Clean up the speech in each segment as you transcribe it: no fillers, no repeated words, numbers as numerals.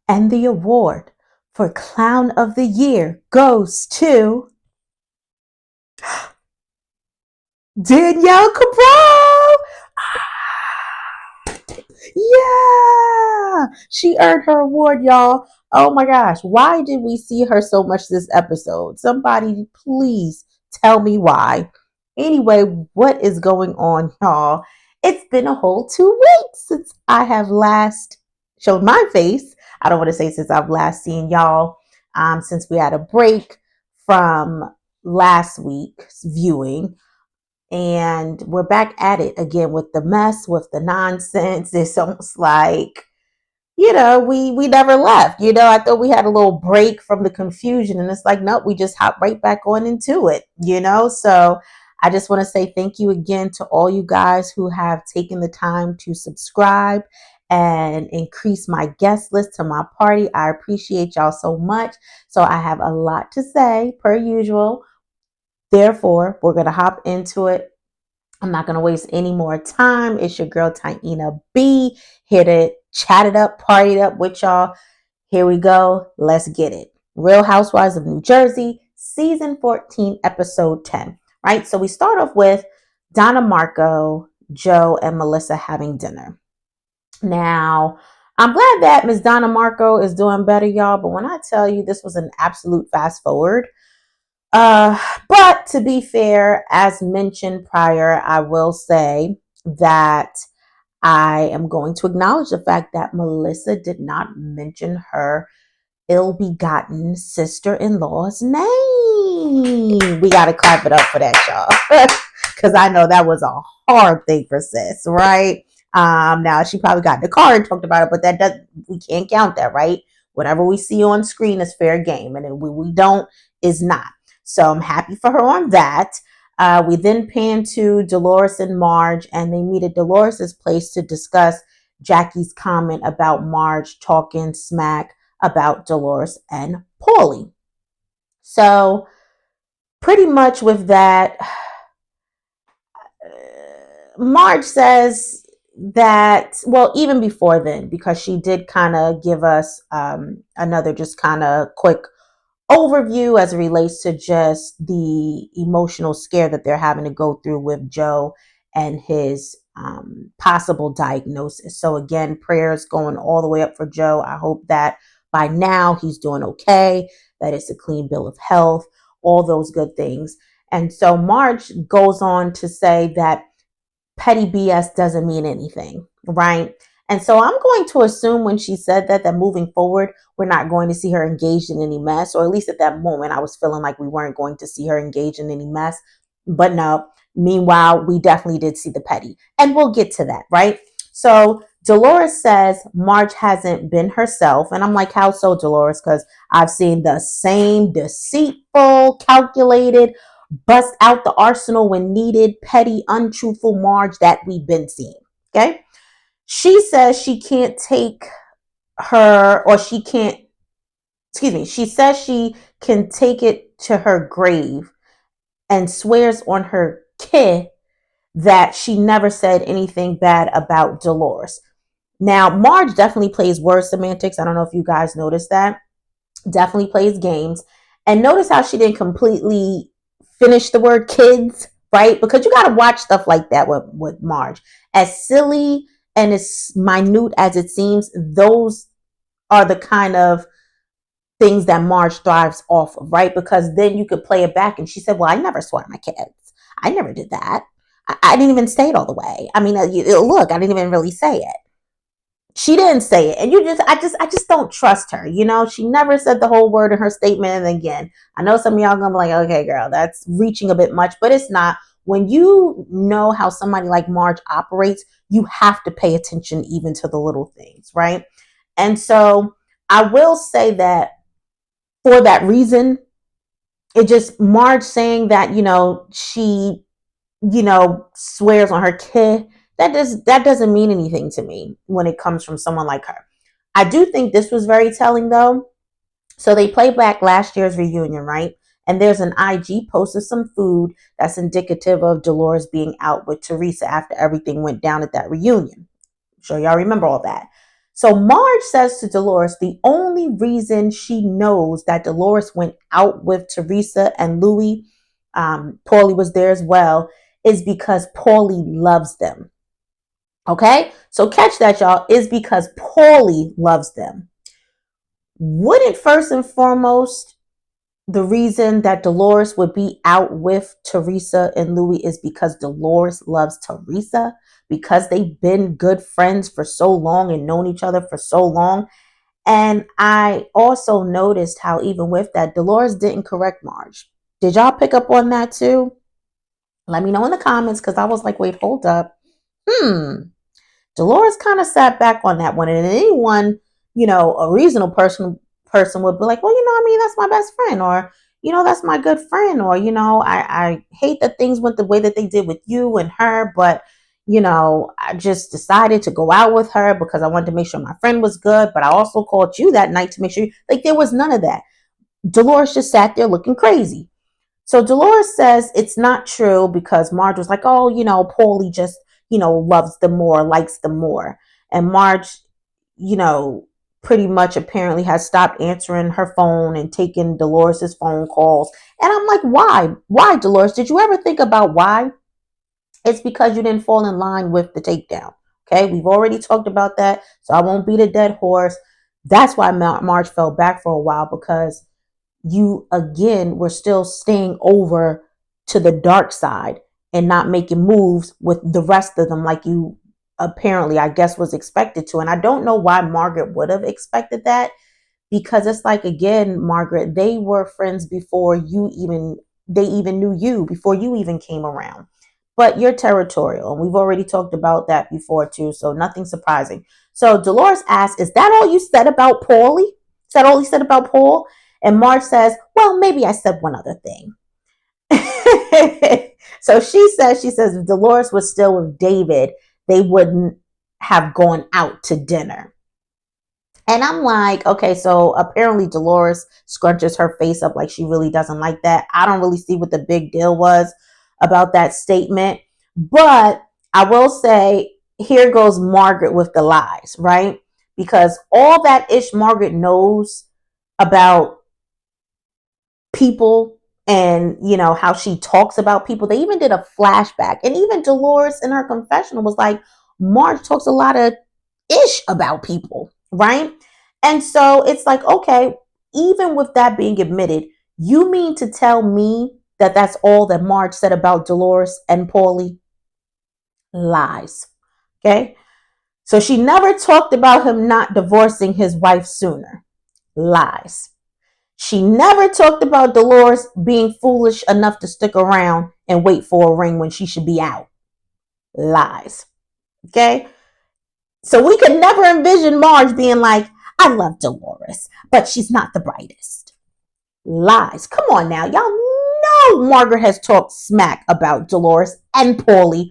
And the award for Clown of the Year goes to Danielle Cabral. Yeah, she earned her award, y'all. Oh my gosh, why did we see her so much this episode? Somebody please tell me why. Anyway, what is going on, y'all? It's been a whole 2 weeks since I have last showed my face. I don't want to say since I've last seen y'all, since we had a break from last week's viewing. And we're back at it again with the mess, with the nonsense. It's almost like, we never left. I thought we had a little break from the confusion, and it's like, nope, we just hop right back on into it. So I just want to say thank you again to all you guys who have taken the time to subscribe and increase my guest list to my party. I appreciate y'all so much. So I have a lot to say per usual. Therefore, we're going to hop into it. I'm not going to waste any more time. It's your girl, Taina B, here to chat it up, party it up with y'all. Here we go. Let's get it. Real Housewives of New Jersey, season 14, episode 10. Right? So we start off with Donna Marco, Joe, and Melissa having dinner. Now, I'm glad that Miss Donna Marco is doing better, y'all. But when I tell you this was an absolute fast forward, but to be fair, as mentioned prior, I will say that I am going to acknowledge the fact that Melissa did not mention her ill-begotten sister-in-law's name. We got to clap it up for that, y'all. Because I know that was a hard thing for sis, right? Now she probably got in the car and talked about it, but we can't count that, right? Whatever we see on screen is fair game, and we don't is not. So I'm happy for her on that. We then pan to Dolores and Marge, and they meet at Dolores's place to discuss Jackie's comment about Marge talking smack about Dolores and Paulie. So pretty much with that, Marge says that, well, even before then, because she did kind of give us another just kind of quick overview as it relates to just the emotional scare that they're having to go through with Joe and his possible diagnosis. So again, prayers going all the way up for Joe. I hope that by now he's doing okay, that it's a clean bill of health, all those good things. And so Marge goes on to say that petty BS doesn't mean anything, right? And so I'm going to assume when she said that moving forward, we're not going to see her engaged in any mess, or at least at that moment, I was feeling like we weren't going to see her engaged in any mess. But no, meanwhile, we definitely did see the petty. And we'll get to that, right? So Dolores says Marge hasn't been herself. And I'm like, how so, Dolores? Because I've seen the same deceitful, calculated, bust out the arsenal when needed, petty, untruthful Marge that we've been seeing. Okay. She says she can't take her, or she can't, excuse me, she says she can take it to her grave and swears on her kid that she never said anything bad about Dolores. Now, Marge definitely plays word semantics. I don't know if you guys noticed that. Definitely plays games. And notice how she didn't completely finish the word kids, right? Because you got to watch stuff like that with Marge. As silly and as minute as it seems, those are the kind of things that Marge thrives off of, right? Because then you could play it back and she said, well, I never swore at my kids. I never did that. I didn't even say it all the way. I mean, look, I didn't even really say it. She didn't say it, and I just don't trust her. She never said the whole word in her statement. And again, I know some of y'all gonna be like, okay, girl, that's reaching a bit much, but it's not. When you know how somebody like Marge operates, you have to pay attention even to the little things, right? And so I will say that for that reason, it just Marge saying that, she, swears on her kid, that doesn't mean anything to me when it comes from someone like her. I do think this was very telling though. So they play back last year's reunion, right? And there's an IG post of some food that's indicative of Dolores being out with Teresa after everything went down at that reunion. I'm sure y'all remember all that. So Marge says to Dolores the only reason she knows that Dolores went out with Teresa and Louis, Paulie was there as well, is because Paulie loves them. Okay? So catch that, y'all, is because Paulie loves them. Wouldn't first and foremost the reason that Dolores would be out with Teresa and Louis is because Dolores loves Teresa, because they've been good friends for so long and known each other for so long. And I also noticed how even with that, Dolores didn't correct Marge. Did y'all pick up on that too? Let me know in the comments, because I was like, wait, hold up. Dolores kind of sat back on that one. And anyone, a reasonable person would be like, well, I mean, that's my best friend, or, that's my good friend, or, I hate that things went the way that they did with you and her, but, I just decided to go out with her because I wanted to make sure my friend was good. But I also called you that night to make sure, like, there was none of that. Dolores just sat there looking crazy. So Dolores says it's not true because Marge was like, oh, Paulie just, loves them more, likes them more. And Marge, you know, pretty much apparently has stopped answering her phone and taking Dolores's phone calls. And I'm like, why? Why, Dolores? Did you ever think about why? It's because you didn't fall in line with the takedown. Okay, we've already talked about that, so I won't beat a dead horse. That's why Marge fell back for a while, because you again were still staying over to the dark side and not making moves with the rest of them like you apparently, I guess, was expected to. And I don't know why Margaret would have expected that, because it's like, again, Margaret, they were friends before they even knew you, before you even came around. But you're territorial, and we've already talked about that before too, so nothing surprising. So Dolores asks, is that all you said about Paulie? Is that all you said about Paul? And Marge says, well, maybe I said one other thing. So she says, if Dolores was still with David, they wouldn't have gone out to dinner. And I'm like, okay, so apparently Dolores scrunches her face up like she really doesn't like that. I don't really see what the big deal was about that statement. But I will say, here goes Margaret with the lies, right? Because all that ish Margaret knows about people, and how she talks about people. They even did a flashback, and even Dolores in her confessional was like, Marge talks a lot of ish about people, right? And so it's like, okay, even with that being admitted, you mean to tell me that that's all that Marge said about Dolores and Paulie? Lies. Okay, so she never talked about him not divorcing his wife sooner. Lies. She never talked about Dolores being foolish enough to stick around and wait for a ring when she should be out. Lies. Okay? So we could never envision Marge being like, I love Dolores, but she's not the brightest. Lies. Come on now. Y'all know Margaret has talked smack about Dolores and Paulie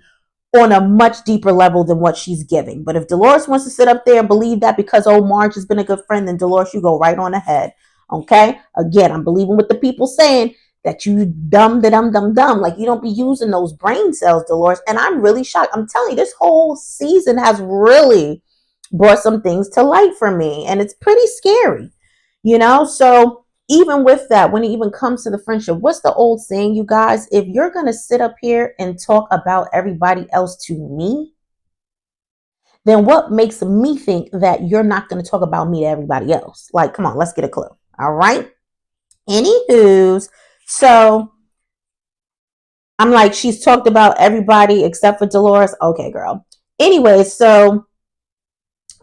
on a much deeper level than what she's giving. But if Dolores wants to sit up there and believe that because Marge has been a good friend, then Dolores, you go right on ahead. Okay? Again, I'm believing what the people saying, that you dumb. Like, you don't be using those brain cells, Dolores. And I'm really shocked. I'm telling you, this whole season has really brought some things to light for me. And it's pretty scary, So even with that, when it even comes to the friendship, what's the old saying, you guys? If you're going to sit up here and talk about everybody else to me, then what makes me think that you're not going to talk about me to everybody else? Like, come on, let's get a clue. All right. Anywho's, so I'm like, she's talked about everybody except for Dolores. Okay, girl. Anyway, so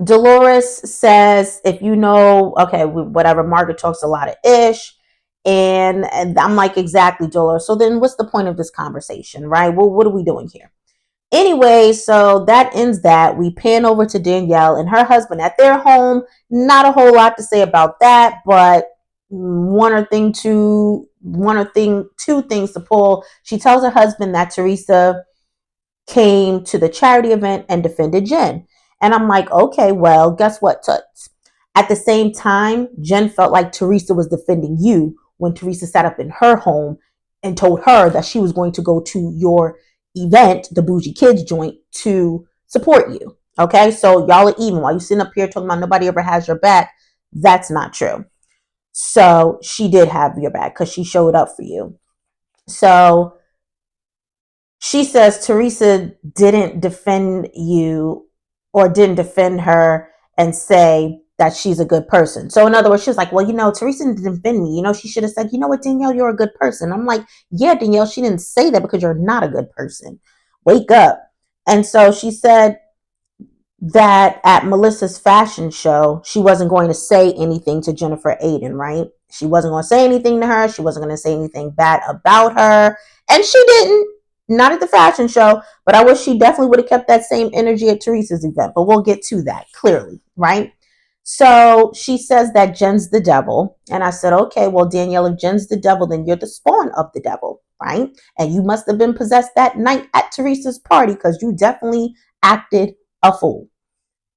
Dolores says, if okay, whatever, Margaret talks a lot of ish. And I'm like, exactly, Dolores. So then what's the point of this conversation, right? Well, what are we doing here? Anyway, so that ends that. We pan over to Danielle and her husband at their home. Not a whole lot to say about that, but two things to pull. She tells her husband that Teresa came to the charity event and defended Jen. And I'm like, okay, well, guess what, Toots? At the same time, Jen felt like Teresa was defending you when Teresa sat up in her home and told her that she was going to go to your event, the Bougie Kids joint, to support you. Okay, so y'all are even. While you sitting up here talking about nobody ever has your back, that's not true. So she did have your back because she showed up for you. So she says Teresa didn't defend you or didn't defend her and say that she's a good person. So in other words, she's like, well, Teresa didn't defend me. She should have said, you know what, Danielle, you're a good person. I'm like, yeah, Danielle, she didn't say that because you're not a good person. Wake up. And so she said that at Melissa's fashion show, she wasn't going to say anything to Jennifer Aiden, right? She wasn't going to say anything to her. She wasn't going to say anything bad about her. And she didn't. Not at the fashion show, but I wish she definitely would have kept that same energy at Teresa's event. But we'll get to that clearly, right? So she says that Jen's the devil. And I said, okay, well, Danielle, if Jen's the devil, then you're the spawn of the devil, right? And you must have been possessed that night at Teresa's party because you definitely acted a fool,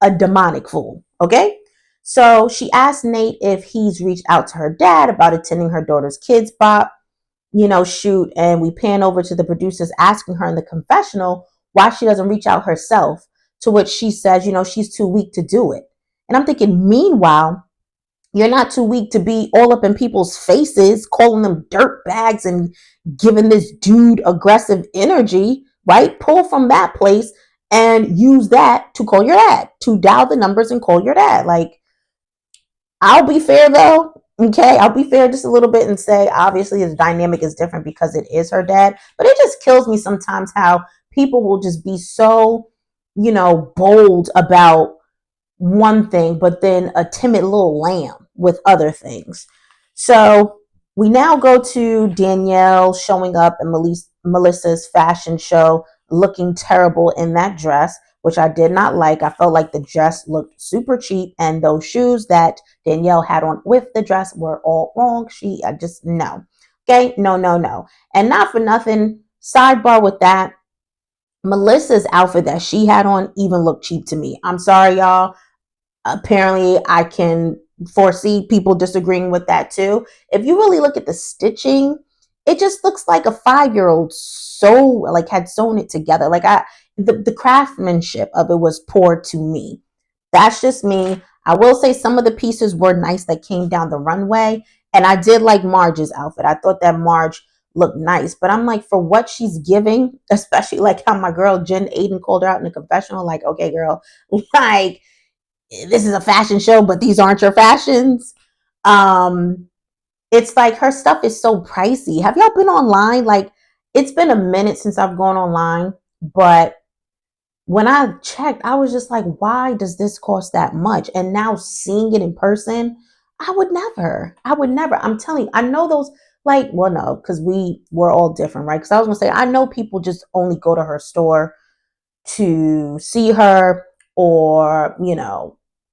a demonic fool. Okay. So she asked Nate if he's reached out to her dad about attending her daughter's kids' bop, shoot. And we pan over to the producers asking her in the confessional why she doesn't reach out herself, to which she says, she's too weak to do it. And I'm thinking, meanwhile, you're not too weak to be all up in people's faces, calling them dirt bags and giving this dude aggressive energy, right? Pull from that place and use that to call your dad, to dial the numbers and call your dad. Like, I'll be fair though. Okay, I'll be fair just a little bit and say, obviously, his dynamic is different because it is her dad. But it just kills me sometimes how people will just be so, bold about one thing, but then a timid little lamb with other things. So we now go to Danielle showing up in Melissa's fashion show, looking terrible in that dress, which I did not like. I felt like the dress looked super cheap, and those shoes that Danielle had on with the dress were all wrong. I just, no. Okay, no, no, no. And not for nothing, sidebar with that, Melissa's outfit that she had on even looked cheap to me. I'm sorry, y'all. Apparently, I can foresee people disagreeing with that too. If you really look at the stitching, it just looks like a 5-year-old had sewn it together. Like the craftsmanship of it was poor to me. That's just me. I will say some of the pieces were nice that came down the runway, and I did like Marge's outfit. I thought that Marge looked nice, but I'm like, for what she's giving, especially like how my girl Jen Aiden called her out in the confessional, like, okay, girl, like, this is a fashion show, but these aren't your fashions. Um, it's like her stuff is so pricey. Have y'all been online? Like, it's been a minute since I've gone online, but when I checked, I was just like, why does this cost that much? And now seeing it in person, I would never. I would never. I'm telling you, I know those, like, well, no, because we were all different, right? Because I was gonna say, I know people just only go to her store to see her, or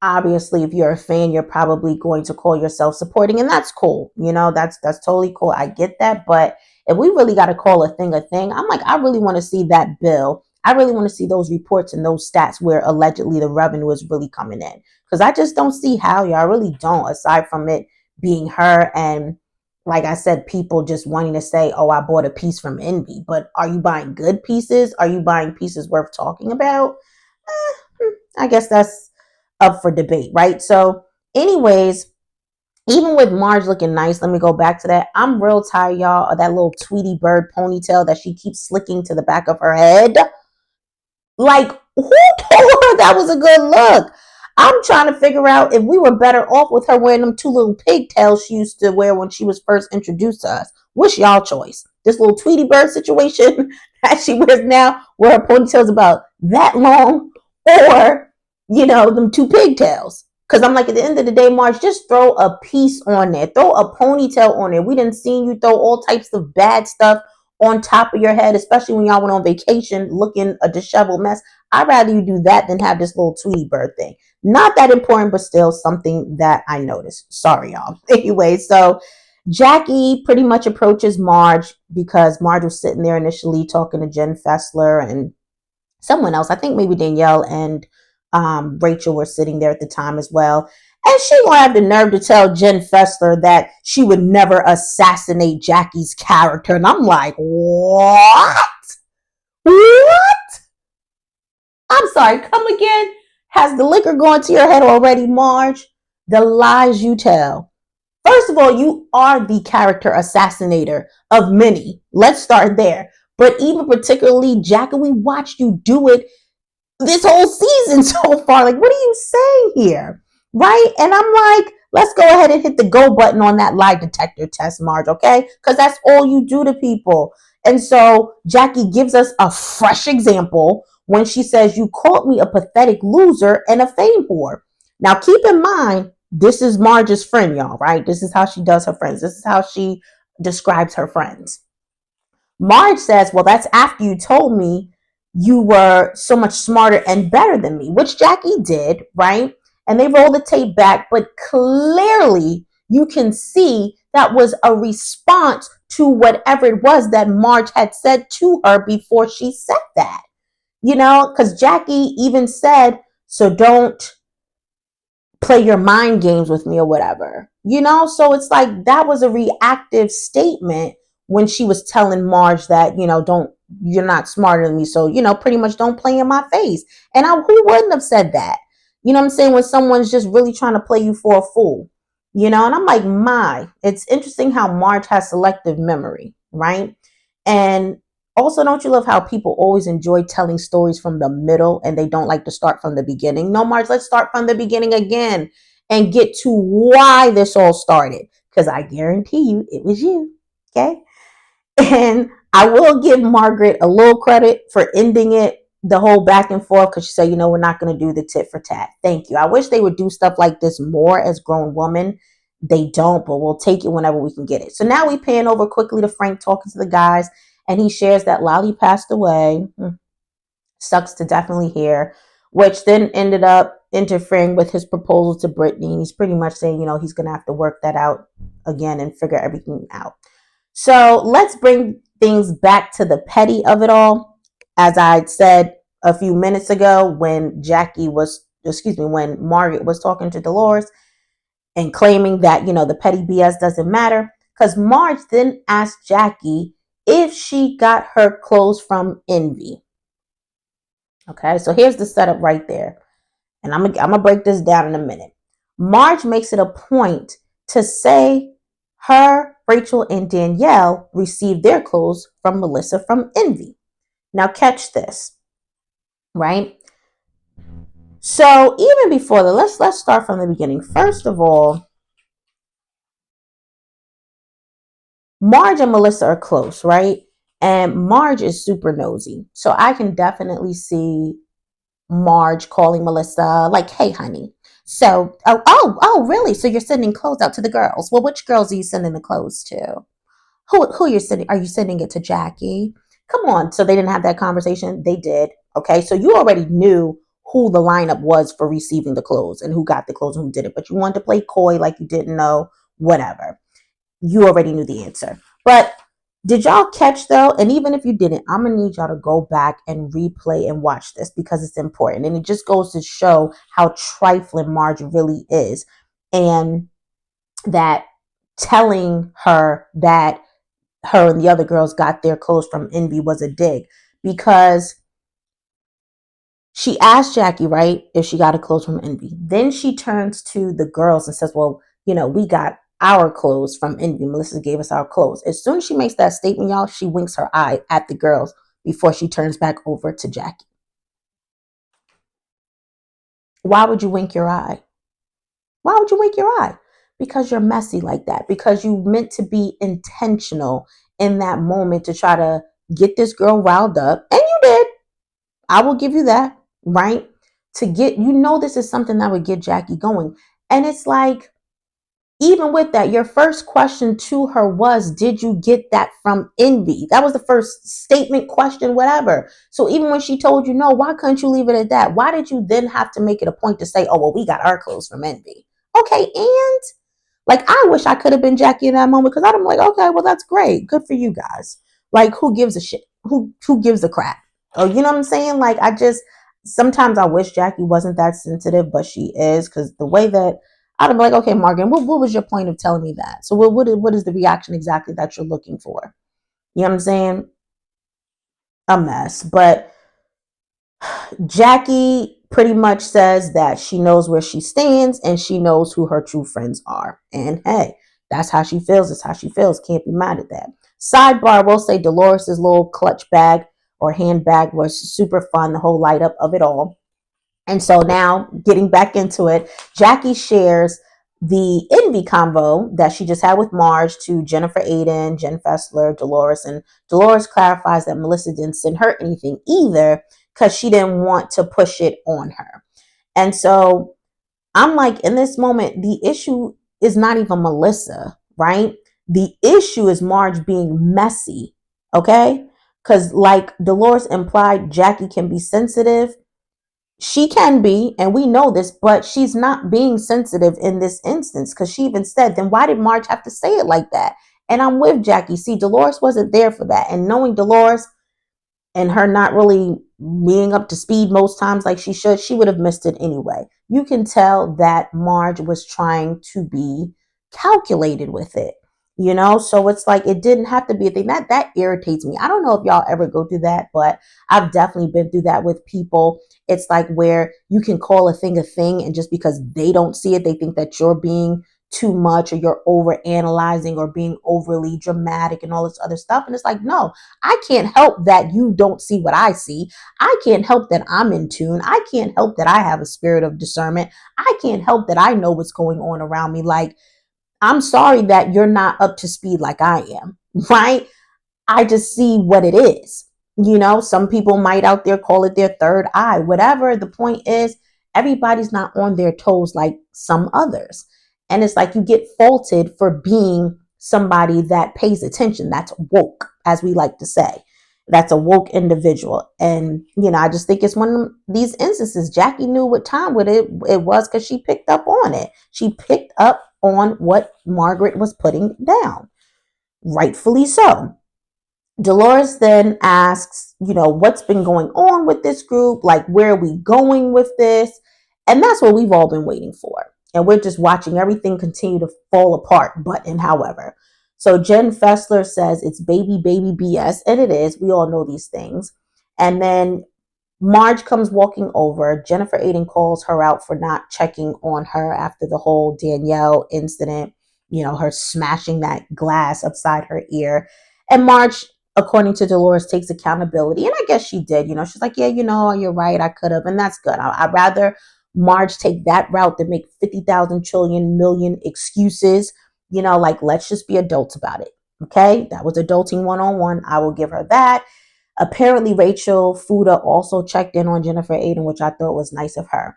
obviously if you're a fan, you're probably going to call yourself supporting, and that's cool. That's totally cool. I get that. But if we really got to call a thing, I'm like, I really want to see that bill. I really want to see those reports and those stats where allegedly the revenue is really coming in, because I just don't see how. Y'all, I really don't, aside from it being her and, like I said, people just wanting to say, oh, I bought a piece from Envy. But are you buying good pieces? Are you buying pieces worth talking about? I guess that's up for debate, right? So, anyways, even with Marge looking nice, let me go back to that. I'm real tired, y'all, of that little Tweety Bird ponytail that she keeps slicking to the back of her head. Like, who told her that was a good look? I'm trying to figure out if we were better off with her wearing them two little pigtails she used to wear when she was first introduced to us. What's y'all choice? This little Tweety Bird situation that she wears now, where her ponytail's about that long, or, them two pigtails. Because I'm like, at the end of the day, Marge, just throw a piece on there. Throw a ponytail on there. We didn't see you throw all types of bad stuff on top of your head, especially when y'all went on vacation looking a disheveled mess. I'd rather you do that than have this little Tweety Bird thing. Not that important, but still something that I noticed. Sorry, y'all. Anyway, so Jackie pretty much approaches Marge because Marge was sitting there initially talking to Jen Fessler and someone else. I think maybe Danielle and Rachel were sitting there at the time as well. And she gonna have the nerve to tell Jen Fessler that she would never assassinate Jackie's character. And I'm like, what? What? I'm sorry, come again? Has the liquor gone to your head already, Marge? The lies you tell. First of all, you are the character assassinator of many. Let's start there. But even particularly, Jackie, we watched you do it this whole season so far. Like, what are you saying here? Right? And I'm like, let's go ahead and hit the go button on that lie detector test, Marge, okay? Because that's all you do to people. And so Jackie gives us a fresh example when she says, "You called me a pathetic loser and a fame whore." Now, keep in mind, this is Marge's friend, y'all, right? This is how she does her friends. This is how she describes her friends. Marge says, "Well, that's after you told me you were so much smarter and better than me," which Jackie did, right? And they roll the tape back, but clearly you can see that was a response to whatever it was that Marge had said to her before she said that. Because Jackie even said, "So don't play your mind games with me," or whatever. So it's like that was a reactive statement when she was telling Marge that, don't, you're not smarter than me, so pretty much don't play in my face. And who wouldn't have said that? What I'm saying? When someone's just really trying to play you for a fool. And I'm like, it's interesting how Marge has selective memory, right? And also, don't you love how people always enjoy telling stories from the middle and they don't like to start from the beginning? No, Marge, let's start from the beginning again and get to why this all started. Because I guarantee you it was you. Okay. And I will give Margaret a little credit for ending it, the whole back and forth, because she said, we're not going to do the tit for tat. Thank you. I wish they would do stuff like this more as grown women. They don't, but we'll take it whenever we can get it. So now we pan over quickly to Frank talking to the guys, and he shares that Lolly passed away. Sucks to definitely hear, which then ended up interfering with his proposal to Brittany. He's pretty much saying, he's going to have to work that out again and figure everything out. So let's bring things back to the petty of it all. As I said a few minutes ago, when when Margaret was talking to Dolores and claiming that, the petty BS doesn't matter, because Marge then asked Jackie if she got her clothes from Envy. Okay, so here's the setup right there. And I'm gonna break this down in a minute. Marge makes it a point to say her, Rachel, and Danielle received their clothes from Melissa from Envy. Now catch this, right? So even before that, let's start from the beginning. First of all, Marge and Melissa are close, right? And Marge is super nosy. So I can definitely see Marge calling Melissa like, "Hey, honey. So, really? So you're sending clothes out to the girls? Well, which girls are you sending the clothes to? Who you're sending? Are you sending it to Jackie? Come on." So they didn't have that conversation. They did. Okay. So you already knew who the lineup was for receiving the clothes and who got the clothes and who did it, but you wanted to play coy like you didn't know, whatever. You already knew the answer. But did y'all catch though? And even if you didn't, I'm gonna need y'all to go back and replay and watch this because it's important. And it just goes to show how trifling Marge really is. And that telling her that her and the other girls got their clothes from Envy was a dig. Because she asked Jackie, right, if she got her clothes from Envy. Then she turns to the girls and says, "Well, we got our clothes from Envy. Melissa gave us our clothes." As soon as she makes that statement, y'all, she winks her eye at the girls before she turns back over to Jackie. Why would you wink your eye? Why would you wink your eye? Because you're messy like that. Because you meant to be intentional in that moment to try to get this girl riled up. And you did. I will give you that, right? To get, this is something that would get Jackie going. And it's like, even with that, your first question to her was, "Did you get that from Envy?" That was the first statement, question, whatever. So even when she told you no, why couldn't you leave it at that? Why did you then have to make it a point to say, "Oh, well, we got our clothes from Envy"? Okay, and like, I wish I could have been Jackie in that moment because I'd have been like, "Okay, well, that's great. Good for you guys." Like, who gives a shit? Who gives a crap? Oh, you know what I'm saying? Like, sometimes I wish Jackie wasn't that sensitive, but she is, because the way that I'd be like, "Okay, Morgan, what was your point of telling me that? So what is the reaction exactly that you're looking for?" You know what I'm saying? A mess. But Jackie pretty much says that she knows where she stands and she knows who her true friends are. And hey, that's how she feels. It's how she feels. Can't be mad at that. Sidebar, we'll say Dolores's little clutch bag or handbag was super fun, the whole light up of it all. And so now getting back into it, Jackie shares the envy convo that she just had with Marge to Jennifer Aiden, Jen Fessler, Dolores. And Dolores clarifies that Melissa didn't send her anything either because she didn't want to push it on her. And so I'm like, in this moment, the issue is not even Melissa, right? The issue is Marge being messy, okay? Because, like Dolores implied, Jackie can be sensitive. She can be, and we know this, but she's not being sensitive in this instance because she even said, then why did Marge have to say it like that? And I'm with Jackie. See, Dolores wasn't there for that. And knowing Dolores, and her not really being up to speed most times like she should, she would have missed it anyway. You can tell that Marge was trying to be calculated with it, you know? So it's like it didn't have to be a thing. That irritates me. I don't know if y'all ever go through that, but I've definitely been through that with people. It's like where you can call a thing, and just because they don't see it, they think that you're being too much or you're over analyzing or being overly dramatic and all this other stuff. And it's like, no, I can't help that you don't see what I see. I can't help that I'm in tune. I can't help that I have a spirit of discernment. I can't help that I know what's going on around me. Like, I'm sorry that you're not up to speed like I am, right? I just see what it is. You know, some people might out there call it their third eye, whatever. The point is, everybody's not on their toes like some others. And it's like you get faulted for being somebody that pays attention. That's woke, as we like to say. That's a woke individual. And, you know, I just think it's one of these instances. Jackie knew what time it was because she picked up on it. She picked up on what Margaret was putting down. Rightfully so. Dolores then asks, you know, what's been going on with this group? Like, where are we going with this? And that's what we've all been waiting for. And we're just watching everything continue to fall apart, but and however. So Jen Fessler says it's baby BS, and it is. We all know these things. And then Marge comes walking over. Jennifer Aiden calls her out for not checking on her after the whole Danielle incident, you know, her smashing that glass upside her ear. And Marge, according to Dolores, takes accountability. And I guess she did. You know, she's like, yeah, you know, you're right. I could have. And that's good. I'd rather Marge take that route than make 50,000 trillion million excuses. You know, like, let's just be adults about it. Okay. That was adulting 101. I will give her that. Apparently, Rachel Fuda also checked in on Jennifer Aiden, which I thought was nice of her.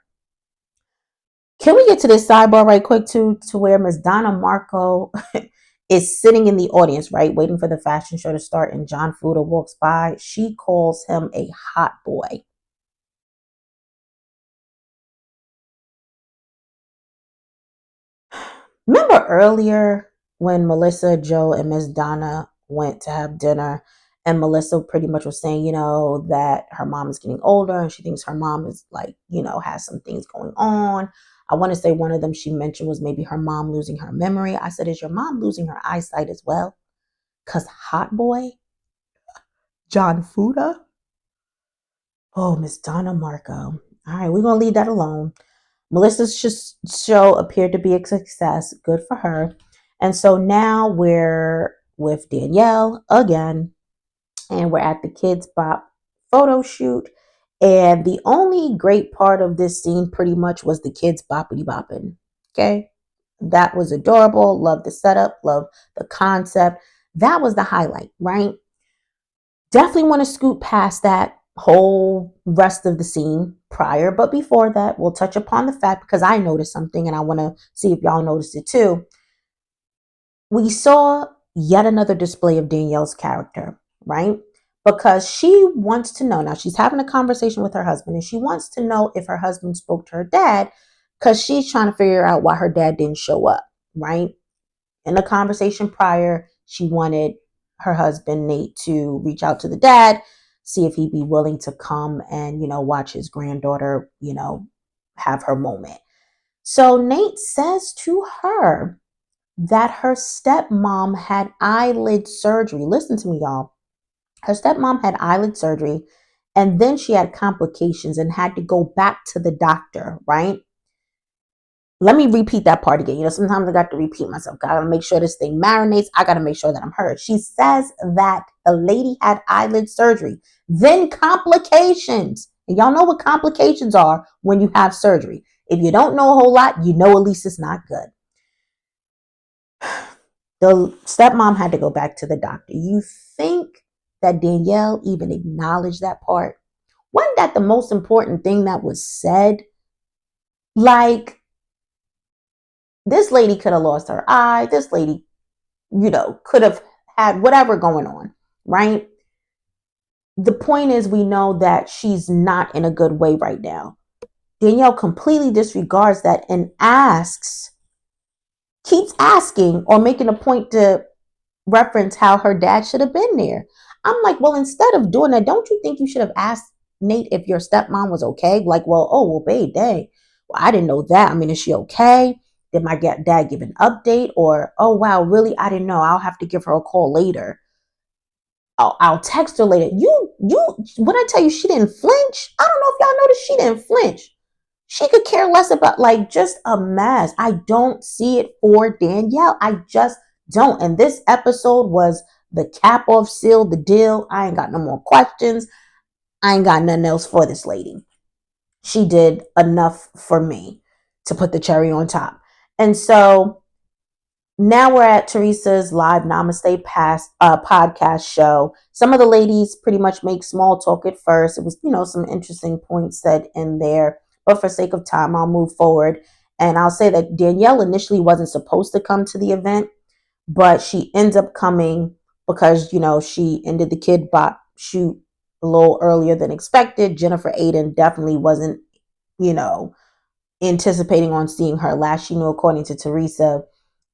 Can we get to this sidebar right quick to where Miss Donna Marco is sitting in the audience, right, waiting for the fashion show to start, and John Fuda walks by. She calls him a hot boy. Remember earlier when Melissa, Joe, and Miss Donna went to have dinner, and Melissa pretty much was saying, you know, that her mom is getting older and she thinks her mom is like, you know, has some things going on. I want to say one of them she mentioned was maybe her mom losing her memory. I said, is your mom losing her eyesight as well? Because hot boy, John Fuda. Oh, Miss Donna Marco. All right, we're going to leave that alone. Melissa's show appeared to be a success. Good for her. And so now we're with Danielle again, and we're at the Kids Bop photo shoot. And the only great part of this scene pretty much was the kids boppity bopping. Okay. That was adorable. Love the setup, love the concept. That was the highlight, right? Definitely want to scoot past that whole rest of the scene prior. But before that, we'll touch upon the fact, because I noticed something and I want to see if y'all noticed it too. We saw yet another display of Danielle's character, right? Because she wants to know, now she's having a conversation with her husband, and she wants to know if her husband spoke to her dad because she's trying to figure out why her dad didn't show up, right? In the conversation prior, she wanted her husband, Nate, to reach out to the dad, see if he'd be willing to come and, you know, watch his granddaughter, you know, have her moment. So Nate says to her that her stepmom had eyelid surgery. Listen to me, y'all. Her stepmom had eyelid surgery, And then she had complications and had to go back to the doctor, right? Let me repeat that part again. Sometimes I got to repeat myself. I got to make sure this thing marinates. I got to make sure that I'm heard. She says that the lady had eyelid surgery, then complications. And y'all know what complications are when you have surgery. If you don't know a whole lot, you know at least it's not good. The stepmom had to go back to the doctor. You think that Danielle even acknowledged that part? Wasn't that the most important thing that was said? Like, this lady could have lost her eye. This lady, could have had whatever going on, right? The point is, we know that she's not in a good way right now. Danielle completely disregards that and keeps asking or making a point to reference how her dad should have been there. I'm like, well, instead of doing that, don't you think you should have asked Nate if your stepmom was okay? Like, well, babe, dang. Well, I didn't know that. I mean, is she okay? Did my dad give an update? Or, oh, wow, really? I didn't know. I'll have to give her a call later. I'll text her later. When I tell you she didn't flinch, I don't know if y'all noticed she didn't flinch. She could care less about, like, just a mess. I don't see it for Danielle. I just don't. And this episode was the cap off, seal the deal. I ain't got no more questions. I ain't got nothing else for this lady. She did enough for me to put the cherry on top. And so now we're at Teresa's live Namaste podcast show. Some of the ladies pretty much make small talk at first. It was, some interesting points said in there. But for sake of time, I'll move forward. And I'll say that Danielle initially wasn't supposed to come to the event, but she ends up coming because, she ended the Kid Bop shoot a little earlier than expected. Jennifer Aiden definitely wasn't, anticipating on seeing her. Last she knew, according to Teresa,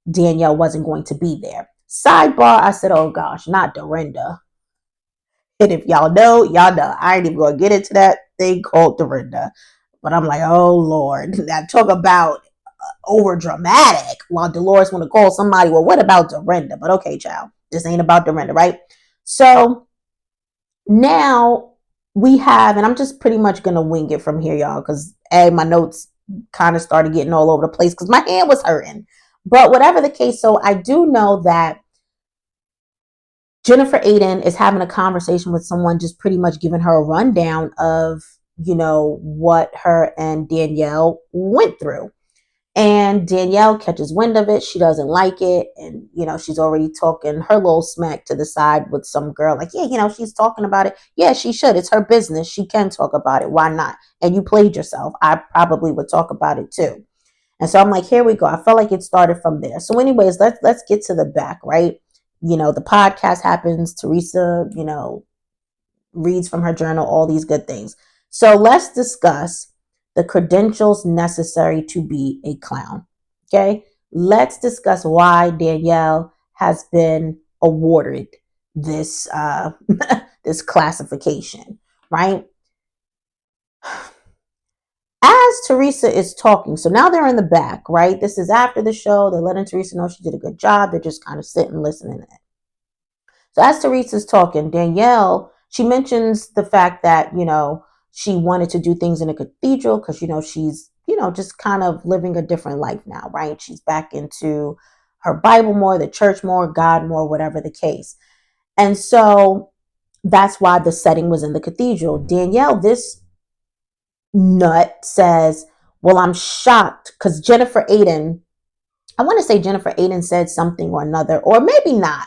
Danielle wasn't going to be there. Sidebar, I said, oh gosh, not Dorinda. And if y'all know, y'all know. I ain't even going to get into that thing called Dorinda. But I'm like, oh Lord. Now talk about over dramatic while Dolores want to call somebody. Well, what about Dorinda? But okay, child. This ain't about Dorinda, right? So now we have, and I'm just pretty much going to wing it from here, y'all, because my notes kind of started getting all over the place because my hand was hurting. But whatever the case, so I do know that Jennifer Aiden is having a conversation with someone, just pretty much giving her a rundown of, what her and Danielle went through. And Danielle catches wind of it. She doesn't like it. And, she's already talking her little smack to the side with some girl. Like, yeah, she's talking about it. Yeah, she should. It's her business. She can talk about it. Why not? And you played yourself. I probably would talk about it too. And so I'm like, here we go. I felt like it started from there. So anyways, let's get to the back, right? The podcast happens. Teresa, reads from her journal, all these good things. So let's discuss the credentials necessary to be a clown. Okay. Let's discuss why Danielle has been awarded this, this classification, right? As Teresa is talking, so now they're in the back, right? This is after the show. They're letting Teresa know she did a good job. They're just kind of sitting, listening. So as Teresa's talking, Danielle, she mentions the fact that, she wanted to do things in a cathedral because, she's, just kind of living a different life now, right? She's back into her Bible more, the church more, God more, whatever the case. And so that's why the setting was in the cathedral. Danielle, this nut, says, well, I'm shocked because Jennifer Aiden, I want to say Jennifer Aiden said something or another, or maybe not.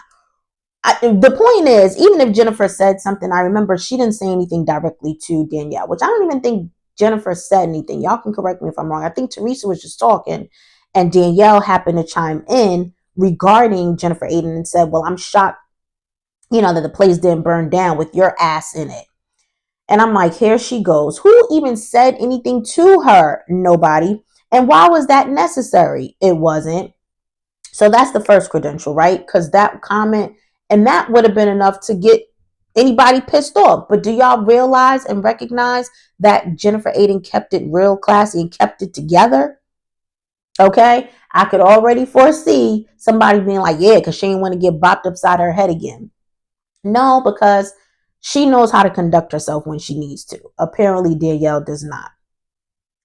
The point is, even if Jennifer said something, I remember she didn't say anything directly to Danielle, which I don't even think Jennifer said anything. Y'all can correct me if I'm wrong. I think Teresa was just talking and Danielle happened to chime in regarding Jennifer Aiden and said, well, I'm shocked, that the place didn't burn down with your ass in it. And I'm like, here she goes. Who even said anything to her? Nobody. And why was that necessary? It wasn't. So that's the first credential, right? Because that comment, and that would have been enough to get anybody pissed off. But do y'all realize and recognize that Jennifer Aiden kept it real classy and kept it together? Okay. I could already foresee somebody being like, yeah, because she didn't want to get bopped upside her head again. No, because She knows how to conduct herself when she needs to. Apparently, Danielle does not,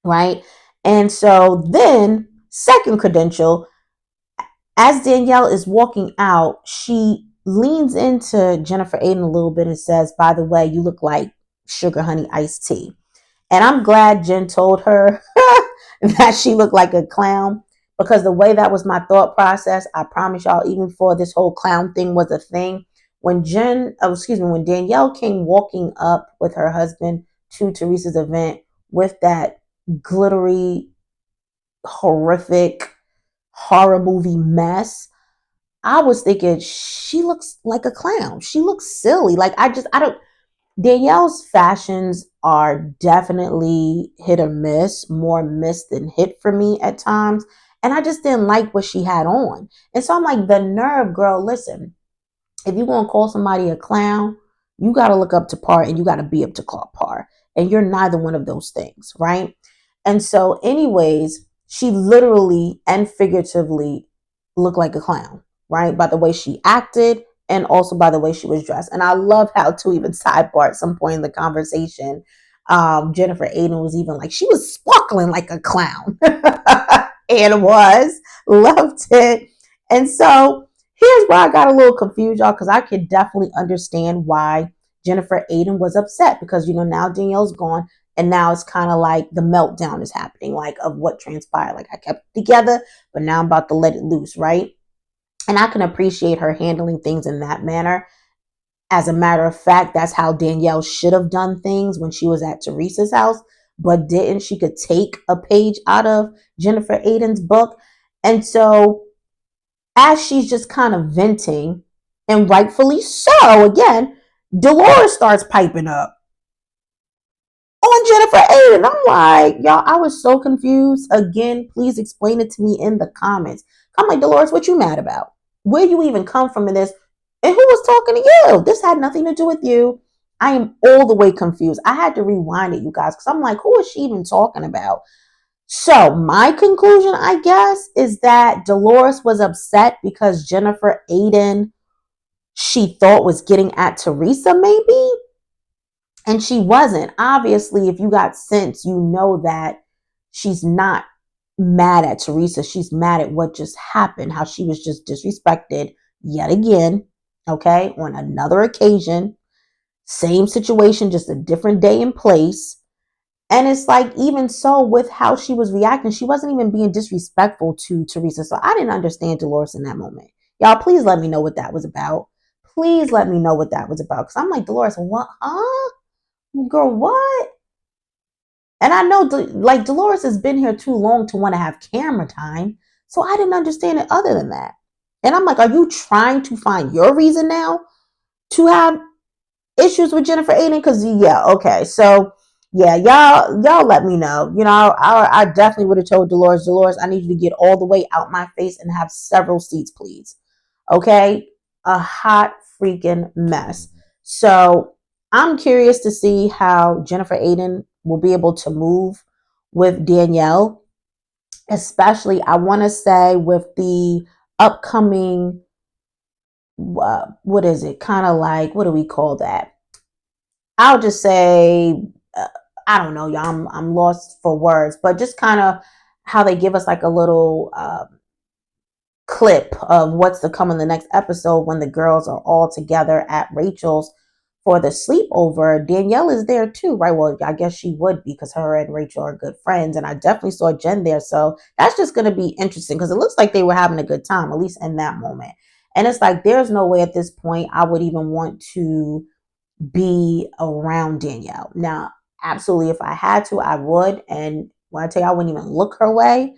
right? And so then, second credential, as Danielle is walking out, she leans into Jennifer Aiden a little bit and says, "By the way, you look like sugar honey iced tea." And I'm glad Jen told her that she looked like a clown, because the way that was my thought process, I promise y'all, even before this whole clown thing was a thing, when Danielle came walking up with her husband to Teresa's event with that glittery, horrific horror movie mess, I was thinking she looks like a clown. She looks silly. Like I don't. Danielle's fashions are definitely hit or miss, more miss than hit for me at times. And I just didn't like what she had on. And so I'm like, the nerve, girl, listen, if you're going to call somebody a clown, you got to look up to par and you got to be up to par. And you're neither one of those things, right? And so, anyways, she literally and figuratively looked like a clown, right? By the way she acted and also by the way she was dressed. And I love how, to even sidebar at some point in the conversation, Jennifer Aiden was even like, she was sparkling like a clown. And was, loved it. And so, here's where I got a little confused, y'all, because I could definitely understand why Jennifer Aiden was upset, because, now Danielle's gone and now it's kind of like the meltdown is happening, like of what transpired. Like, I kept it together, but now I'm about to let it loose, right? And I can appreciate her handling things in that manner. As a matter of fact, that's how Danielle should have done things when she was at Teresa's house, but didn't. She could take a page out of Jennifer Aiden's book. And so, as she's just kind of venting, and rightfully so, again, Dolores starts piping up on Jennifer Aiden. I'm like, y'all, I was so confused. Again, please explain it to me in the comments. I'm like, Dolores, what you mad about? Where you even come from in this? And who was talking to you? This had nothing to do with you. I am all the way confused. I had to rewind it, you guys, because I'm like, who is she even talking about? So, my conclusion, I guess, is that Dolores was upset because Jennifer Aiden, she thought, was getting at Teresa, maybe. And she wasn't. Obviously, if you got sense, you know that she's not mad at Teresa. She's mad at what just happened, how she was just disrespected yet again, okay, on another occasion. Same situation, just a different day and place. And it's like, even so, with how she was reacting, she wasn't even being disrespectful to Teresa. So I didn't understand Dolores in that moment. Y'all, please let me know what that was about. Please let me know what that was about. Because I'm like, Dolores, what? Huh? Girl, what? And I know, like, Dolores has been here too long to want to have camera time. So I didn't understand it other than that. And I'm like, are you trying to find your reason now to have issues with Jennifer Aiden? Because, yeah, okay. So, yeah, y'all let me know. I definitely would have told Dolores, I need you to get all the way out my face and have several seats, please. Okay? A hot freaking mess. So I'm curious to see how Jennifer Aiden will be able to move with Danielle, especially, I want to say, with the upcoming, what is it? Kind of like, what do we call that? I'll just say, uh, I don't know, y'all. I'm lost for words, but just kind of how they give us like a little clip of what's to come in the next episode when the girls are all together at Rachel's for the sleepover. Danielle is there too, right? Well, I guess she would be, because her and Rachel are good friends, and I definitely saw Jen there. So that's just going to be interesting, because it looks like they were having a good time, at least in that moment. And it's like, there's no way at this point I would even want to be around Danielle. Now, absolutely, if I had to, I would. And when I tell you, I wouldn't even look her way,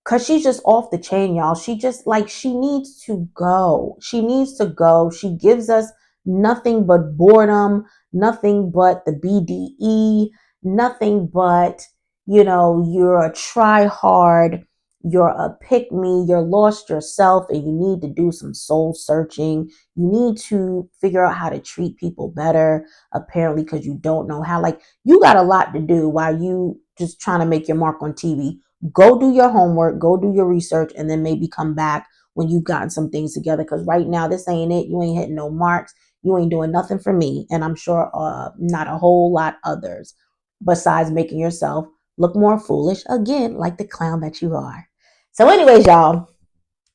because she's just off the chain, y'all. She just, like, she needs to go. She needs to go. She gives us nothing but boredom, nothing but the BDE, nothing but, you're a try hard, you're a pick me, you're lost yourself, and you need to do some soul searching. You need to figure out how to treat people better, apparently, because you don't know how. Like, you got a lot to do while you just trying to make your mark on TV. Go do your homework, go do your research, and then maybe come back when you've gotten some things together. Because right now, this ain't it. You ain't hitting no marks. you ain't doing nothing for me. And I'm sure not a whole lot others, besides making yourself look more foolish again, like the clown that you are. So, anyways, y'all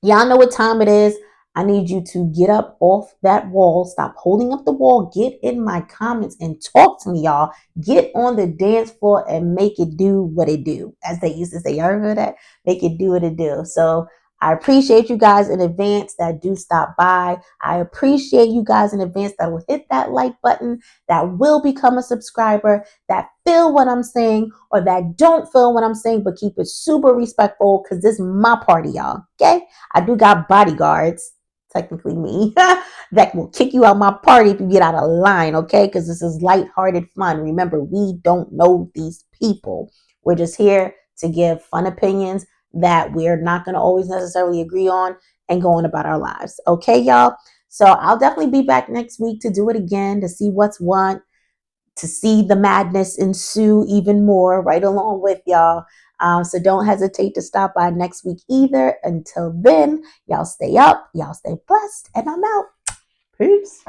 know what time it is. I need you to get up off that wall. Stop holding up the wall. Get in my comments and talk to me, y'all. Get on the dance floor and make it do what it do. As they used to say, y'all remember that? Make it do what it do. So I appreciate you guys in advance that do stop by. I appreciate you guys in advance that will hit that like button, that will become a subscriber, that feel what I'm saying, or that don't feel what I'm saying, but keep it super respectful because this is my party, y'all. Okay? I do got bodyguards, technically me, that will kick you out my party if you get out of line, okay? Because this is lighthearted fun. Remember, we don't know these people. We're just here to give fun opinions that we're not going to always necessarily agree on and go on about our lives. Okay, y'all? So I'll definitely be back next week to do it again, to see what's what, to see the madness ensue even more right along with y'all. So don't hesitate to stop by next week either. Until then, y'all stay up, y'all stay blessed, and I'm out. Peace.